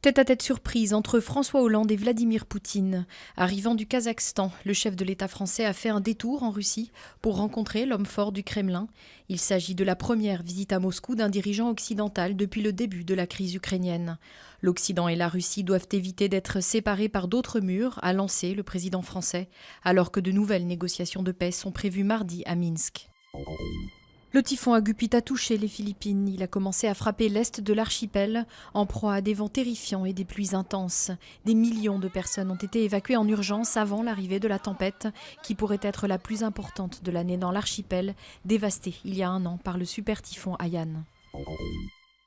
Tête-à-tête surprise entre François Hollande et Vladimir Poutine. Arrivant du Kazakhstan, le chef de l'État français a fait un détour en Russie pour rencontrer l'homme fort du Kremlin. Il s'agit de la première visite à Moscou d'un dirigeant occidental depuis le début de la crise ukrainienne. L'Occident et la Russie doivent éviter d'être séparés par d'autres murs, a lancé le président français, alors que de nouvelles négociations de paix sont prévues mardi à Minsk. Le typhon Agupit a touché les Philippines. Il a commencé à frapper l'est de l'archipel, en proie à des vents terrifiants et des pluies intenses. Des millions de personnes ont été évacuées en urgence avant l'arrivée de la tempête, qui pourrait être la plus importante de l'année dans l'archipel, dévasté il y a un an par le super typhon Haiyan.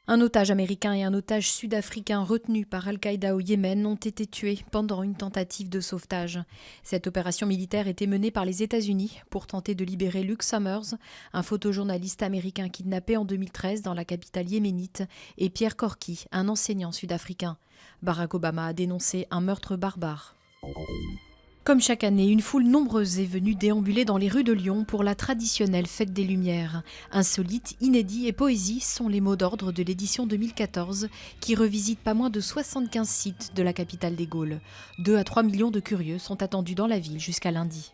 Un otage américain et un otage sud-africain retenus par Al-Qaïda au Yémen ont été tués pendant une tentative de sauvetage. Cette opération militaire était menée par les États-Unis pour tenter de libérer Luke Summers, un photojournaliste américain kidnappé en 2013 dans la capitale yéménite, et Pierre Korky, un enseignant sud-africain. Barack Obama a dénoncé un meurtre barbare. Comme chaque année, une foule nombreuse est venue déambuler dans les rues de Lyon pour la traditionnelle fête des Lumières. Insolite, inédit et poésie sont les mots d'ordre de l'édition 2014 qui revisite pas moins de 75 sites de la capitale des Gaules. 2 à 3 millions de curieux sont attendus dans la ville jusqu'à lundi.